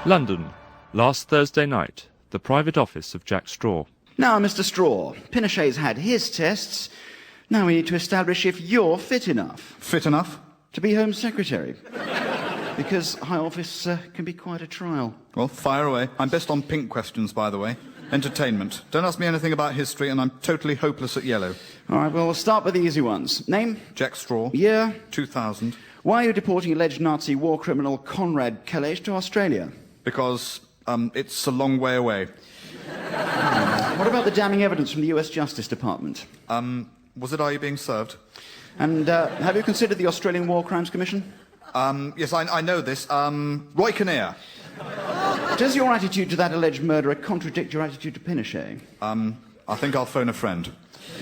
London, last Thursday night, the private office of Jack Straw. Now, Mr. Straw, Pinochet's had his tests. Now we need to establish if you're fit enough. Fit enough? To be Home Secretary. Because high office can be quite a trial. Well, fire away. I'm best on pink questions, by the way. Entertainment. Don't ask me anything about history, and I'm totally hopeless at yellow. All right, well, we'll start with the easy ones. Name? Jack Straw. Year? 2000. Why are you deporting alleged Nazi war criminal Konrad Kelesh to Australia? Because, it's a long way away. What about the damning evidence from the US Justice Department? Was it, are you being served? And have you considered the Australian War Crimes Commission? Yes, I know this. Roy Kinnear. Does your attitude to that alleged murderer contradict your attitude to Pinochet? I think I'll phone a friend.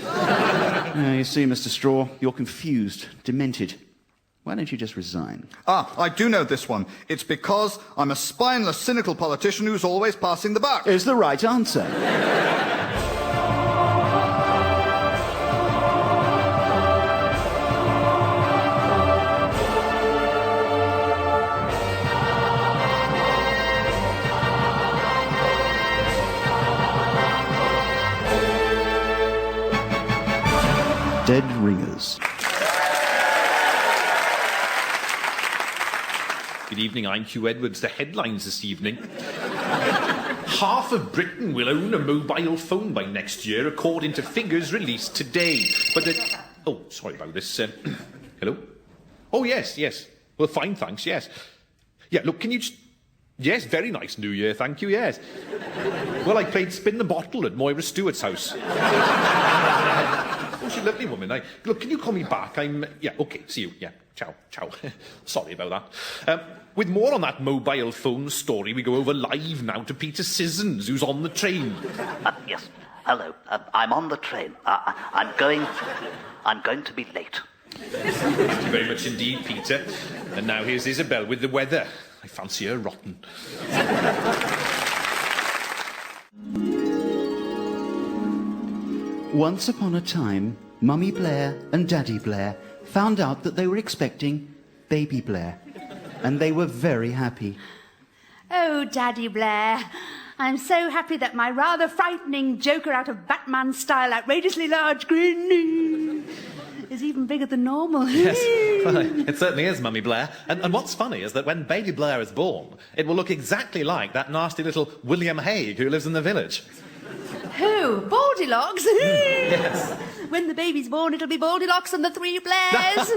You see, Mr. Straw, you're confused, demented. Why don't you just resign? I do know this one. It's because I'm a spineless, cynical politician who's always passing the buck. Is the right answer. Dead ringers. Good evening, I'm Hugh Edwards. The headlines this evening. Half of Britain will own a mobile phone by next year, according to figures released today. But oh, sorry about this. Hello? Oh, yes. Well, fine, thanks, yes. Yeah, look, can you just... Yes, very nice New Year, thank you, yes. Well, I played Spin the Bottle at Moira Stewart's house. Oh, she's a lovely woman. Look, can you call me back? Yeah, OK, see you. Yeah, ciao. Sorry about that. With more on that mobile phone story, we go over live now to Peter Sissons, who's on the train. Yes, hello. I'm on the train. I'm going to be late. Thank you very much indeed, Peter. And now here's Isabel with the weather. I fancy her rotten. Once upon a time, Mummy Blair and Daddy Blair found out that they were expecting Baby Blair. And they were very happy. Oh, Daddy Blair, I'm so happy that my rather frightening Joker out of Batman-style outrageously large grin is even bigger than normal. Yes, well, it certainly is, Mummy Blair. And what's funny is that when Baby Blair is born, it will look exactly like that nasty little William Hague who lives in the village. Who? Baldilocks? Yes. When the baby's born, it'll be Baldilocks and the three Blairs.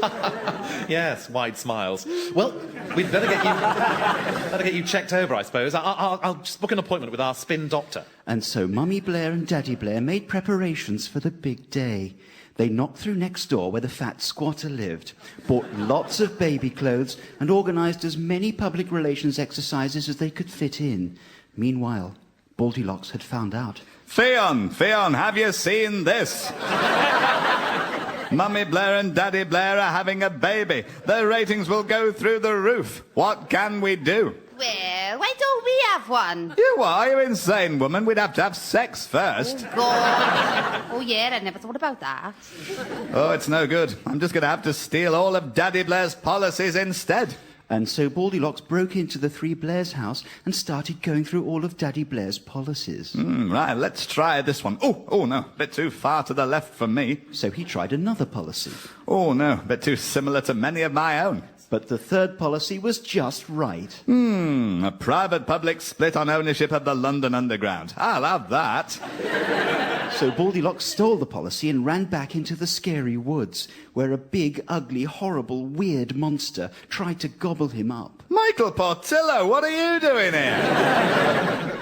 Yes, wide smiles. Well, we'd better get you checked over, I suppose. I'll just book an appointment with our spin doctor. And so Mummy Blair and Daddy Blair made preparations for the big day. They knocked through next door where the fat squatter lived, bought lots of baby clothes, and organised as many public relations exercises as they could fit in. Meanwhile, Baldilocks had found out. Theon, have you seen this? Mummy Blair and Daddy Blair are having a baby. Their ratings will go through the roof. What can we do? Well, why don't we have one? You are you insane, woman? We'd have to have sex first. Oh, God. Oh, yeah, I never thought about that. Oh, it's no good. I'm just going to have to steal all of Daddy Blair's policies instead. And so Baldilocks broke into the three Blairs' house and started going through all of Daddy Blair's policies. Right, let's try this one. Oh, no, a bit too far to the left for me. So he tried another policy. Oh, no, a bit too similar to many of my own. But the third policy was just right. A private-public split on ownership of the London Underground. I'll have that. So Baldilocks stole the policy and ran back into the scary woods, where a big, ugly, horrible, weird monster tried to gobble him up. Michael Portillo, what are you doing here?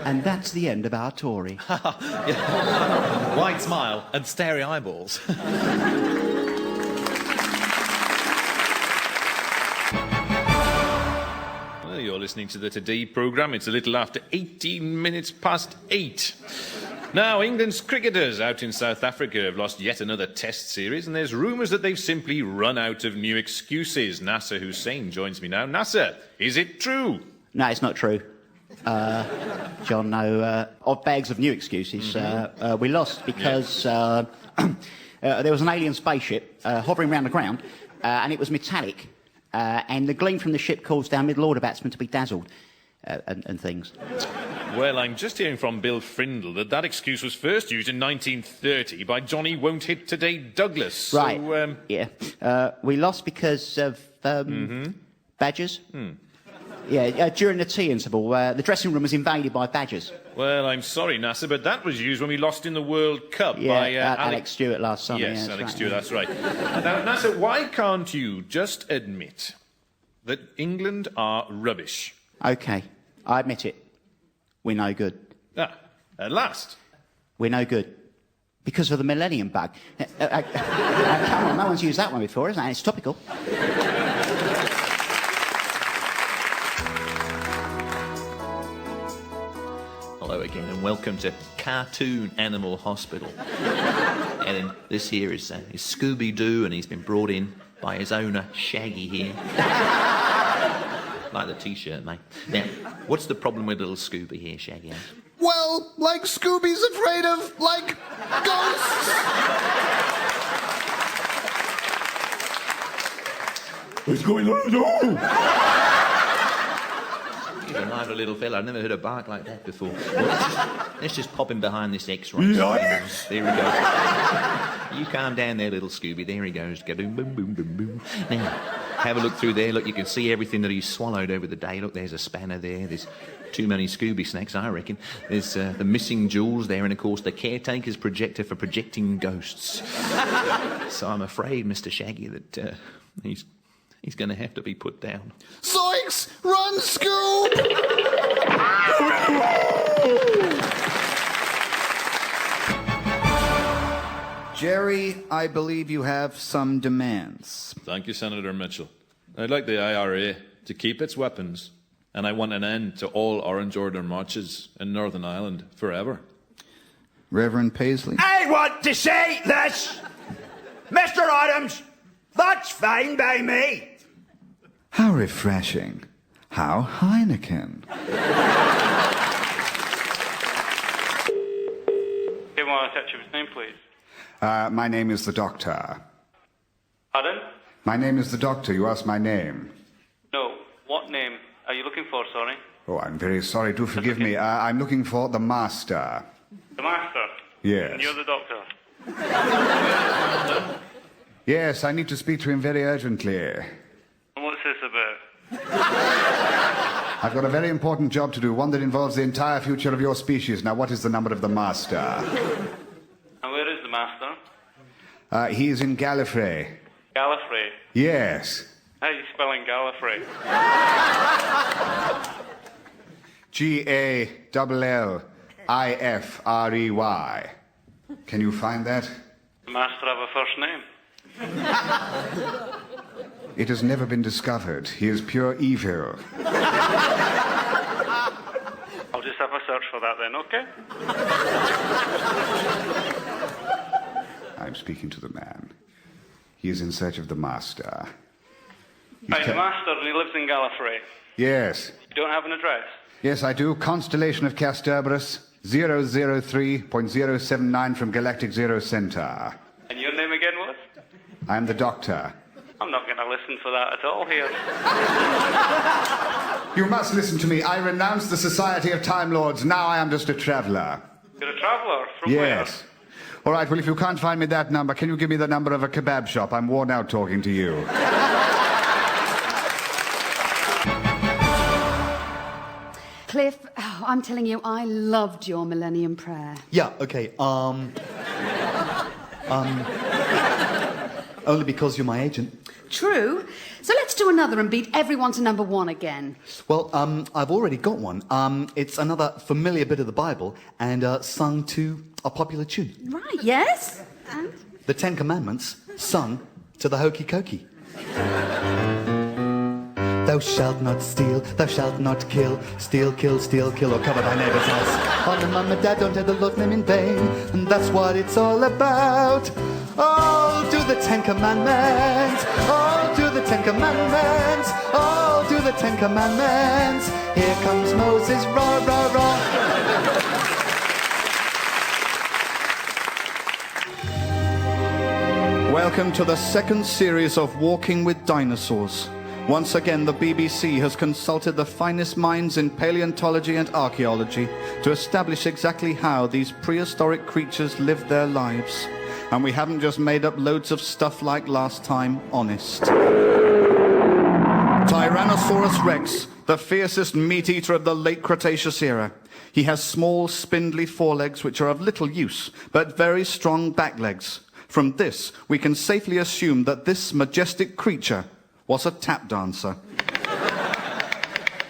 And that's the end of our Tory. Wide smile and starey eyeballs. You're listening to the Today programme. It's a little after 18 minutes past 8. Now, England's cricketers out in South Africa have lost yet another test series, and there's rumours that they've simply run out of new excuses. Nasser Hussain joins me now. Nasser, is it true? No, it's not true. John, no. Odd bags of new excuses. We lost because there was an alien spaceship hovering around the ground, and it was metallic. And the gleam from the ship caused our middle order batsmen to be dazzled. and things. Well, I'm just hearing from Bill Frindle that excuse was first used in 1930 by Johnny Won't Hit Today Douglas. Right. So, Yeah. We lost because of badgers. Yeah, during the tea interval, the dressing room was invaded by badgers. Well, I'm sorry, NASA, but that was used when we lost in the World Cup Yeah, by Alex Stewart last summer. Yes, yeah, Alex right, Stewart, yeah. that's right. Now, NASA, why can't you just admit that England are rubbish? OK, I admit it. We're no good. Ah, at last. We're no good. Because of the millennium bug. Come on, no one's used that one before, isn't it? It's topical. Hello again and welcome to Cartoon Animal Hospital. And this here is Scooby-Doo, and he's been brought in by his owner, Shaggy here. Like the T-shirt, mate. Now, what's the problem with little Scooby here, Shaggy? Well, like Scooby's afraid of, like, ghosts. What's going on? He's a lively little fella. I've never heard a bark like that before. Well, let's just pop him behind this X-ray. Yes. There he goes. You calm down there, little Scooby. There he goes. Go boom, boom, boom, boom, boom. Now, have a look through there. Look, you can see everything that he's swallowed over the day. Look, there's a spanner there. There's too many Scooby snacks, I reckon. There's the missing jewels there, and of course the caretaker's projector for projecting ghosts. So I'm afraid, Mr. Shaggy, that he's going to have to be put down. Zoinks! Run, Scoob! Jerry, I believe you have some demands. Thank you, Senator Mitchell. I'd like the IRA to keep its weapons, and I want an end to all Orange Order marches in Northern Ireland forever. Reverend Paisley? I want to say this! Mr. Adams, that's fine by me. How refreshing. How Heineken. Give my attention his name, please. My name is the Doctor. Pardon? My name is the Doctor. You asked my name. No. What name are you looking for, sorry? Oh, I'm very sorry. Do forgive me. I'm looking for the Master. The Master? Yes. And you're the Doctor? Yes, I need to speak to him very urgently. And what's this about? I've got a very important job to do, one that involves the entire future of your species. Now, what is the number of the Master? And where is the Master? He's in Gallifrey. Gallifrey? Yes. How are you spelling Gallifrey? Gallifrey. Can you find that? The Master have a first name? It has never been discovered. He is pure evil. I'll just have a search for that then, okay? I'm speaking to the man. He is in search of the Master. Right, the Master, and he lives in Gallifrey. Yes. You don't have an address? Yes, I do. Constellation of Castorberus, 003.079 from Galactic Zero Center. And your name again was? I am the Doctor. I'm not going to listen for that at all here. You must listen to me. I renounce the Society of Time Lords. Now I am just a traveller. You're a traveller? From Yes. All right, well, if you can't find me that number, can you give me the number of a kebab shop? I'm worn out talking to you. Cliff, I'm telling you, I loved your Millennium Prayer. Yeah, okay, only because you're my agent. True. So let's do another and beat everyone to number one again. Well, I've already got one. It's another familiar bit of the Bible and sung to a popular tune. Right, yes? And? The Ten Commandments, sung to the hokey cokey. Thou shalt not steal, thou shalt not kill, steal, kill, or cover thy neighbour's house. Oh, no, mum and dad, don't have the Lord's name in vain, and that's what it's all about. Oh, do the Ten Commandments, oh, do the Ten Commandments, oh, do the Ten Commandments. Here comes Moses, rah, rah, rah. Welcome to the second series of Walking with Dinosaurs. Once again, the BBC has consulted the finest minds in paleontology and archaeology to establish exactly how these prehistoric creatures lived their lives. And we haven't just made up loads of stuff like last time, honest. Tyrannosaurus rex, the fiercest meat-eater of the late Cretaceous era. He has small, spindly forelegs which are of little use, but very strong back legs. From this, we can safely assume that this majestic creature was a tap dancer.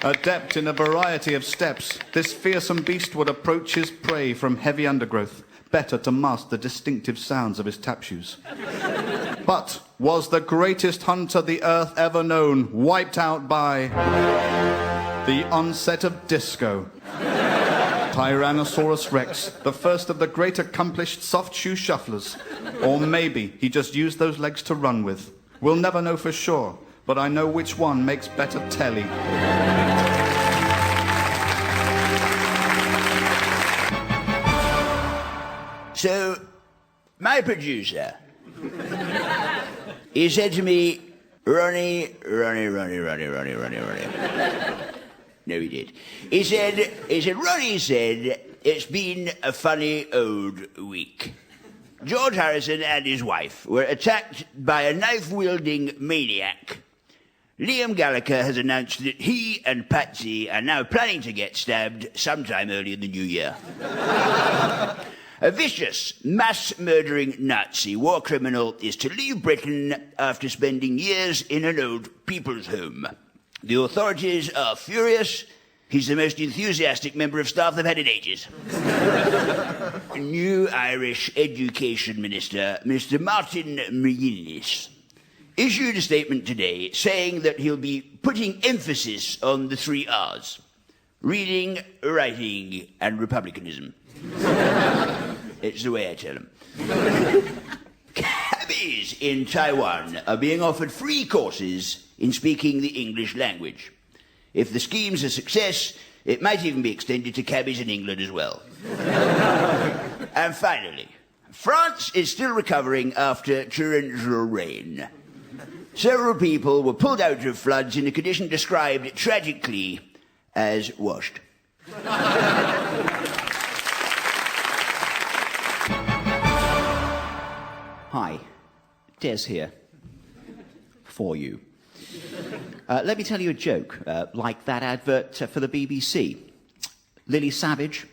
Adept in a variety of steps, this fearsome beast would approach his prey from heavy undergrowth, better to mask the distinctive sounds of his tap shoes. But was the greatest hunter the earth ever known wiped out by the onset of disco? Tyrannosaurus rex, the first of the great accomplished soft shoe shufflers. Or maybe he just used those legs to run with. We'll never know for sure, but I know which one makes better telly. So, my producer, he said to me, Ronnie. No, he did. He said, Ronnie said, it's been a funny old week. George Harrison and his wife were attacked by a knife-wielding maniac. Liam Gallagher has announced that he and Patsy are now planning to get stabbed sometime early in the new year. A vicious, mass-murdering Nazi war criminal is to leave Britain after spending years in an old people's home. The authorities are furious. He's the most enthusiastic member of staff they've had in ages. New Irish Education Minister, Mr. Martin McGuinness, issued a statement today saying that he'll be putting emphasis on the 3 R's: reading, writing, and republicanism. It's the way I tell him. Cabbies in Taiwan are being offered free courses in speaking the English language. If the scheme's a success, it might even be extended to cabbies in England as well. And finally, France is still recovering after torrential rain. Several people were pulled out of floods in a condition described tragically as washed. Hi, Des here. For you. Let me tell you a joke, like that advert for the BBC. Lily Savage,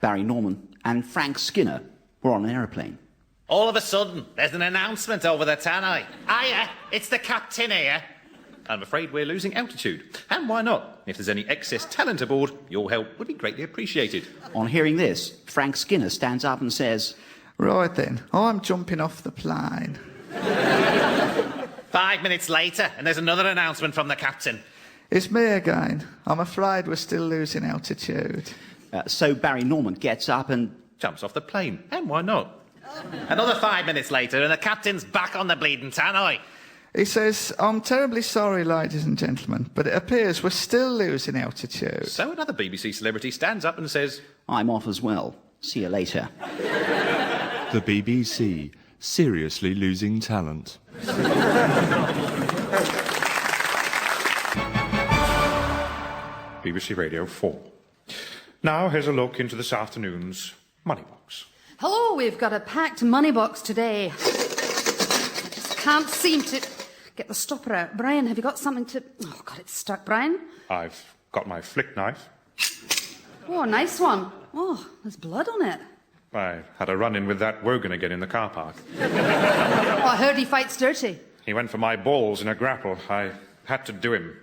Barry Norman, and Frank Skinner were on an aeroplane. All of a sudden, there's an announcement over the tannoy. Hiya, it's the captain here. I'm afraid we're losing altitude. And why not? If there's any excess talent aboard, your help would be greatly appreciated. On hearing this, Frank Skinner stands up and says, Right then, I'm jumping off the plane. 5 minutes later, and there's another announcement from the captain. It's me again. I'm afraid we're still losing altitude. So Barry Norman gets up and jumps off the plane. And why not? Another 5 minutes later, and the captain's back on the bleeding tannoy. He says, I'm terribly sorry, ladies and gentlemen, but it appears we're still losing altitude. So another BBC celebrity stands up and says, I'm off as well. See you later. The BBC, seriously losing talent. BBC Radio 4. Now here's a look into this afternoon's Money Box. Hello, we've got a packed money box today. I just can't seem to get the stopper out. Brian, have you got something to... Oh, God, it's stuck. Brian? I've got my flick knife. Oh, nice one. Oh, there's blood on it. I had a run-in with that Wogan again in the car park. Oh, I heard he fights dirty. He went for my balls in a grapple. I had to do him.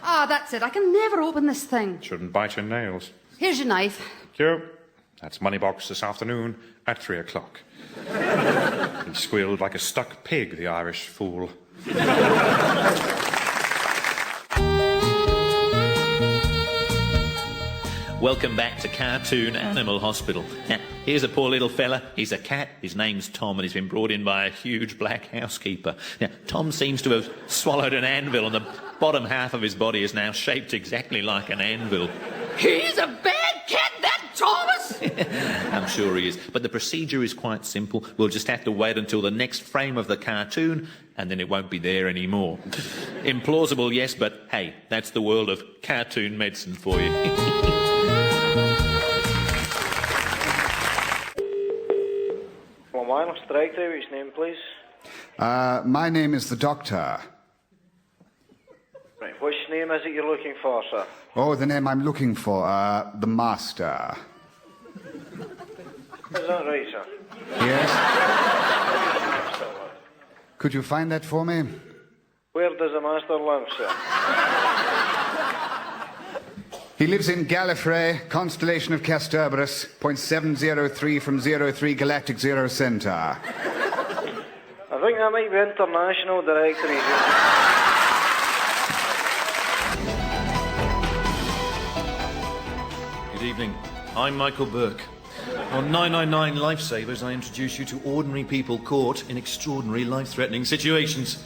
Ah, that's it. I can never open this thing. Shouldn't bite your nails. Here's your knife. Thank you. That's Money Box this afternoon at 3 o'clock. He squealed like a stuck pig, the Irish fool. Welcome back to Cartoon Animal Hospital. Now, here's a poor little fella. He's a cat. His name's Tom, and he's been brought in by a huge black housekeeper. Now, Tom seems to have swallowed an anvil, and the bottom half of his body is now shaped exactly like an anvil. He's a bad cat, that Thomas! I'm sure he is. But the procedure is quite simple. We'll just have to wait until the next frame of the cartoon, and then it won't be there anymore. Implausible, yes, but hey, that's the world of cartoon medicine for you. Well, mine, strike through his name, please. My name is the Doctor. Right, which name is it you're looking for, sir? Oh, the name I'm looking for, the Master. Is that right, sir? Yes? Could you find that for me? Where does the Master live, sir? He lives in Gallifrey, constellation of Castorberus, 0.703 from 03 Galactic Zero Center. I think that might be international directory. Good evening. I'm Michael Burke. On 999 Lifesavers, I introduce you to ordinary people caught in extraordinary life-threatening situations.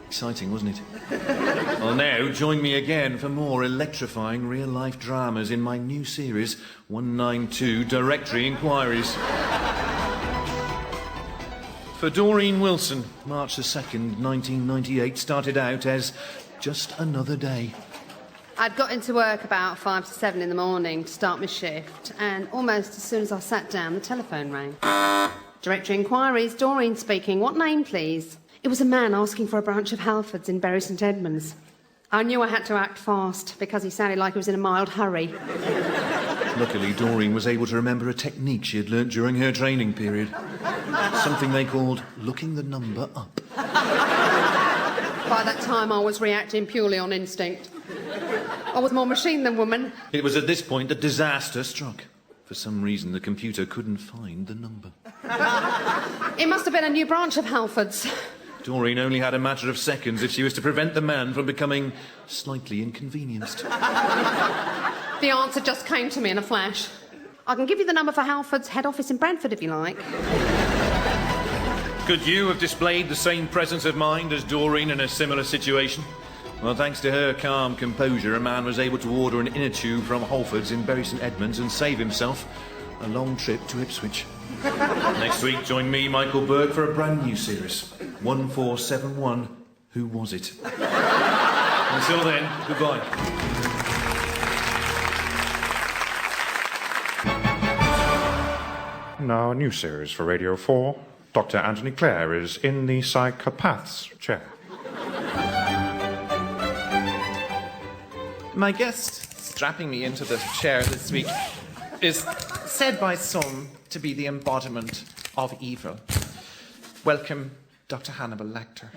Exciting, wasn't it? Well, now, join me again for more electrifying real-life dramas in my new series, 192 Directory Inquiries. For Doreen Wilson, March the 2nd, 1998, started out as just another day. I'd got into work about 5 to 7 in the morning to start my shift, and almost as soon as I sat down, the telephone rang. Directory Inquiries, Doreen speaking. What name, please? It was a man asking for a branch of Halfords in Bury St Edmunds. I knew I had to act fast because he sounded like he was in a mild hurry. Luckily, Doreen was able to remember a technique she had learnt during her training period. Something they called looking the number up. By that time, I was reacting purely on instinct. I was more machine than woman. It was at this point that disaster struck. For some reason, the computer couldn't find the number. It must have been a new branch of Halfords. Doreen only had a matter of seconds if she was to prevent the man from becoming slightly inconvenienced. The answer just came to me in a flash. I can give you the number for Halford's head office in Brentford if you like. Could you have displayed the same presence of mind as Doreen in a similar situation? Well, thanks to her calm composure, a man was able to order an inner tube from Halford's in Bury St Edmunds and save himself a long trip to Ipswich. Next week, join me, Michael Burke, for a brand new series, 1471, Who Was It? Until then, goodbye. Now, a new series for Radio 4. Dr. Anthony Clare is in the psychopath's chair. My guest strapping me into the chair this week is said by some to be the embodiment of evil. Welcome, Dr. Hannibal Lecter.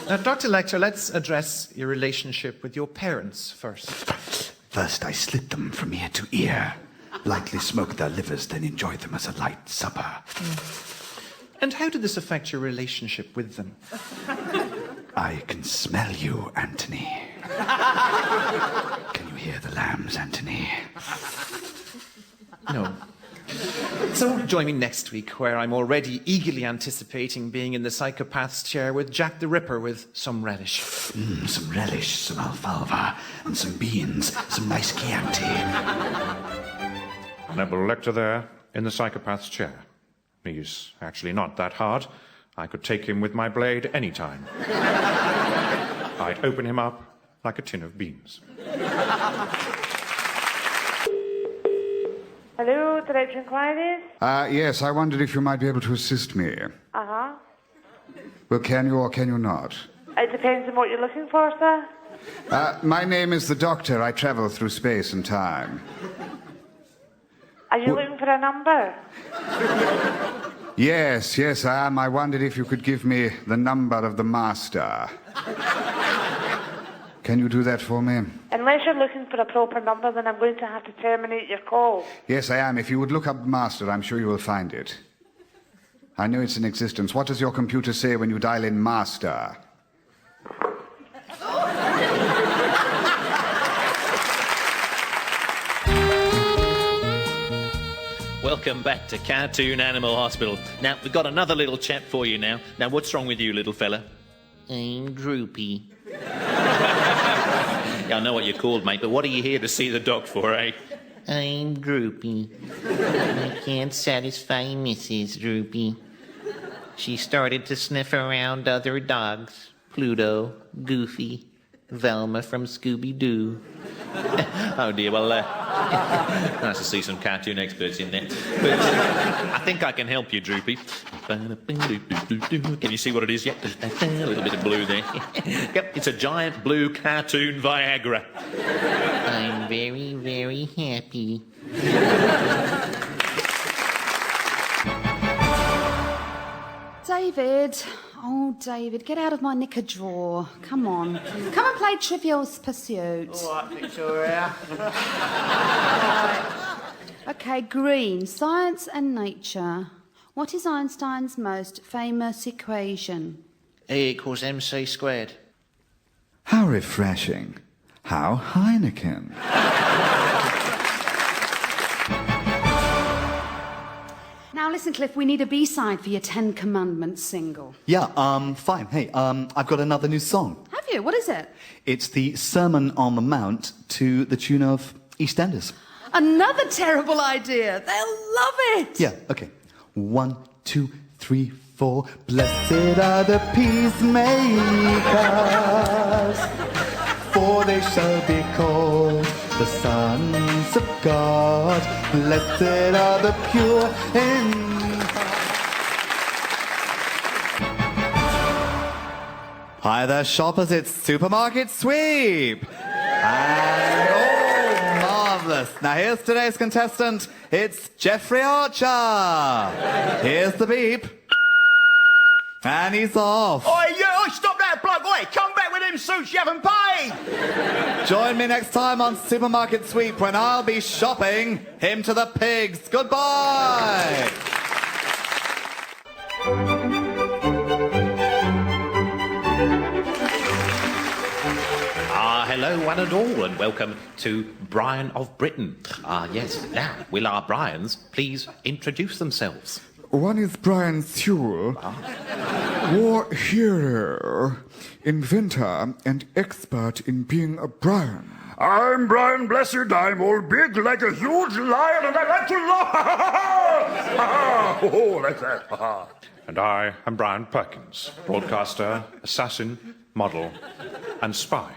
Now, Dr. Lecter, let's address your relationship with your parents first. First, I slit them from ear to ear, lightly smoked their livers, then enjoyed them as a light supper. And how did this affect your relationship with them? I can smell you, Anthony. Can you hear the lambs, Anthony? No. So join me next week, where I'm already eagerly anticipating being in the psychopath's chair with Jack the Ripper with some relish. Some relish, some alfalfa, and some beans, some nice Chianti. Hannibal Lecter there, in the psychopath's chair. He's actually not that hard. I could take him with my blade any time. I'd open him up like a tin of beans. Hello, Directory Inquiries? Yes, I wondered if you might be able to assist me. Uh-huh. Well, can you or can you not? It depends on what you're looking for, sir. My name is the Doctor. I travel through space and time. Are you looking for a number? Yes, I am. I wondered if you could give me the number of the Master. Can you do that for me? Unless you're looking for a proper number, then I'm going to have to terminate your call. Yes, I am. If you would look up Master, I'm sure you will find it. I know it's in existence. What does your computer say when you dial in Master? Welcome back to Cartoon Animal Hospital. Now, we've got another little chap for you now. Now, what's wrong with you, little fella? I'm Droopy. Yeah, I know what you're called, mate, but what are you here to see the doc for, eh? I'm Droopy. I can't satisfy Mrs. Droopy. She started to sniff around other dogs. Pluto, Goofy, Velma from Scooby-Doo. Oh, dear, well, nice to see some cartoon experts in there. But I think I can help you, Droopy. Can you see what it is yet? A little bit of blue there. Yep, it's a giant blue cartoon Viagra. I'm very, very happy. David. Oh, David, get out of my knicker drawer. Come on. Come and play Trivial Pursuit. All right, Victoria. OK, green. Science and nature. What is Einstein's most famous equation? E=mc². How refreshing. How Heineken. Now listen, Cliff, we need a B-side for your 10 Commandments single. Yeah, fine. Hey, I've got another new song. Have you? What is it? It's the Sermon on the Mount to the tune of EastEnders. Another terrible idea. They'll love it. Yeah, okay. 1, 2, 3, 4. Blessed are the peacemakers, for they shall be called the sons of God. Blessed are the pure in heart. Hi there, shoppers. It's Supermarket Sweep. And marvellous. Now here's today's contestant. It's Jeffrey Archer. Here's the beep. And he's off. Oi, you! Stop that bloke! Oi, come back with them suits you haven't paid! Join me next time on Supermarket Sweep when I'll be shopping him to the pigs. Goodbye! Hello, one and all, and welcome to Brian of Britain. Yes, now, will our Brians please introduce themselves? One is Brian Sewell, war hero, inventor, and expert in being a Brian. I'm Brian Blessed. I'm all big like a huge lion, and I like to laugh. Oh, like that. And I am Brian Perkins, broadcaster, assassin, model, and spy.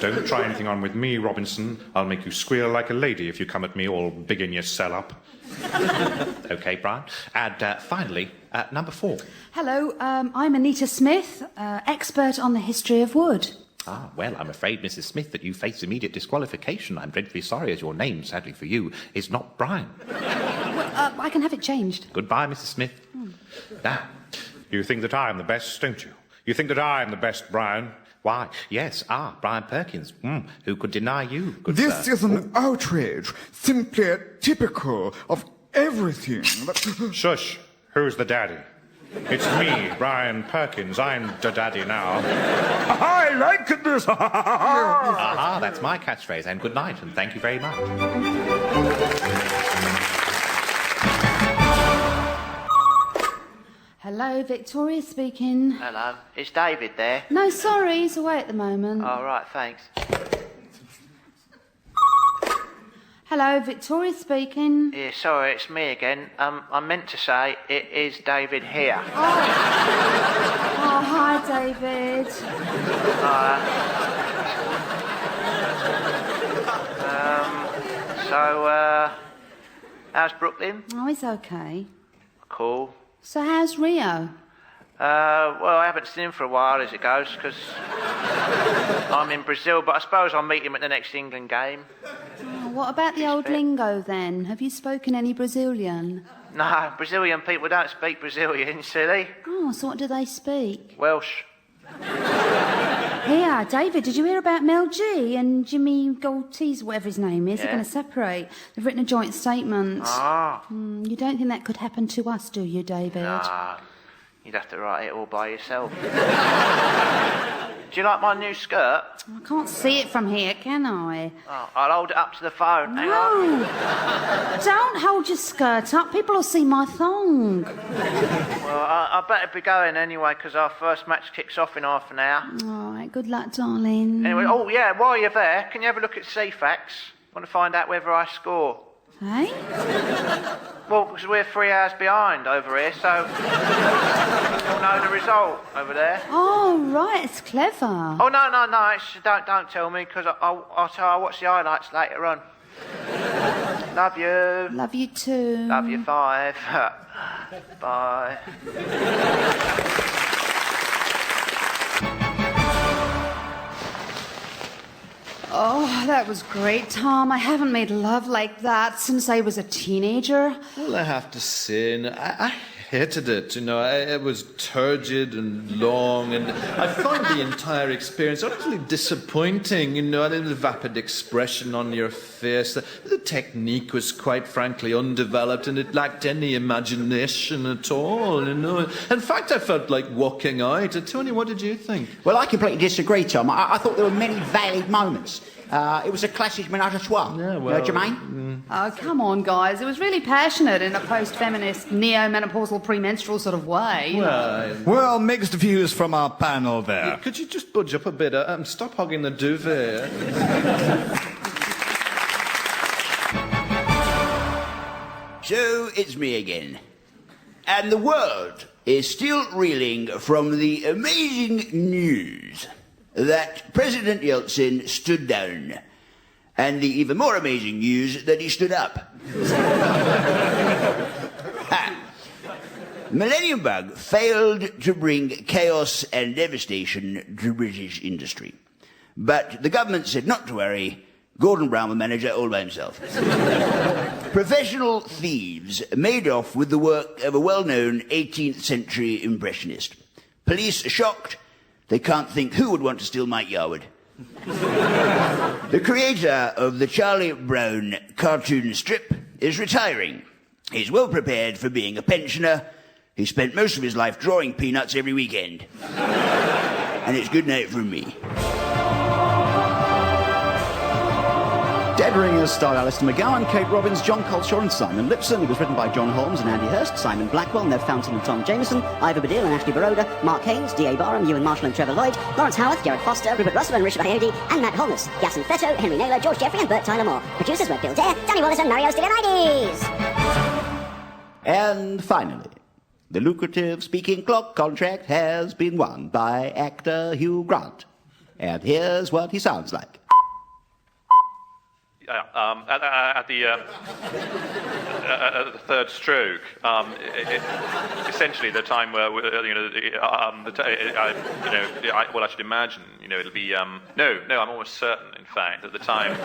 Don't try anything on with me, Robinson. I'll make you squeal like a lady if you come at me all big in your sell-up. OK, Brian. And finally, number 4. Hello, I'm Anita Smith, expert on the history of wood. Well, I'm afraid, Mrs. Smith, that you face immediate disqualification. I'm dreadfully sorry, as your name, sadly for you, is not Brian. Well, I can have it changed. Goodbye, Mrs. Smith. Now, you think that I am the best, don't you? You think that I am the best, Brian? Why, yes, Brian Perkins. Who could deny you? This is an outrage, simply typical of everything that... Shush. Who's the daddy? It's me, Brian Perkins. I'm the daddy now. I like this. That's my catchphrase. And good night, and thank you very much. Hello, Victoria speaking. Hello. Is David there? No, sorry, he's away at the moment. Oh, right, thanks. Hello, Victoria speaking. Yeah, sorry, it's me again. I meant to say it is David here. Oh, hi, David. How's Brooklyn? Oh, he's okay. Cool. So how's Rio? Well, I haven't seen him for a while, as it goes, because I'm in Brazil, but I suppose I'll meet him at the next England game. Oh, what about the old lingo, then? Have you spoken any Brazilian? No, Brazilian people don't speak Brazilian, silly. Oh, so what do they speak? Welsh. Here, David, did you hear about Mel G and Jimmy Goldtees, whatever his name is? Yeah. They're going to separate. They've written a joint statement. Ah. You don't think that could happen to us, do you, David? Nah, you'd have to write it all by yourself. Do you like my new skirt? I can't see it from here, can I? Oh, I'll hold it up to the phone. Hang No! on. Don't hold your skirt up. People will see my thong. Well, I better be going anyway, because our first match kicks off in half an hour. All right, good luck, darling. Anyway, oh yeah, while you're there, can you have a look at CFAX? Want to find out whether I score? Hey? Well, because we're 3 hours behind over here, so you'll know the result over there. Oh, right, it's clever. Oh, no, don't tell me, because I'll tell I'll watch the highlights later on. Love you. Love you too. Love you 5. Bye. Oh, that was great, Tom. I haven't made love like that since I was a teenager. Well, I have to say, I hated it. It was turgid and long, and I found the entire experience utterly disappointing. And the vapid expression on your face, the technique was quite frankly undeveloped, and it lacked any imagination at all. In fact, I felt like walking out. Tony, what did you think? Well, I completely disagree, Tom. I thought there were many valid moments. It was a classic menage a trois. Yeah, well, Jermaine? Oh, come on, guys. It was really passionate in a post-feminist, neo-menopausal, premenstrual sort of way. Well, mixed views from our panel there. Could you just budge up a bit? Stop hogging the duvet. So, it's me again. And the world is still reeling from the amazing news that President Yeltsin stood down, and the even more amazing news that he stood up. Millennium Bug failed to bring chaos and devastation to British industry. But the government said not to worry. Gordon Brown will manage it all by himself. Professional thieves made off with the work of a well-known 18th century impressionist. Police are shocked. They can't think who would want to steal Mike Yarwood. The creator of the Charlie Brown cartoon strip is retiring. He's well prepared for being a pensioner. He spent most of his life drawing peanuts every weekend. And it's good night from me. Dead Ringers starred Alistair McGowan, Kate Robbins, John Culshaw and Simon Lipson. It was written by John Holmes and Andy Hurst, Simon Blackwell, Nev Fountain and Tom Jameson, Ivor Badil and Ashley Baroda, Mark Haynes, D.A. Barham, Ewan Marshall and Trevor Lloyd, Lawrence Howarth, Jared Foster, Rupert Russell and Richard Iodi, and Matt Holness, Yasin Fetto, Henry Naylor, George Jeffrey and Bert Tyler Moore. Producers were Bill Dare, Danny Wallace and Mario Stylianides. And finally, the lucrative speaking clock contract has been won by actor Hugh Grant. And here's what he sounds like. At the third stroke, essentially the time where I should imagine, it'll be no, I'm almost certain, in fact, at the time.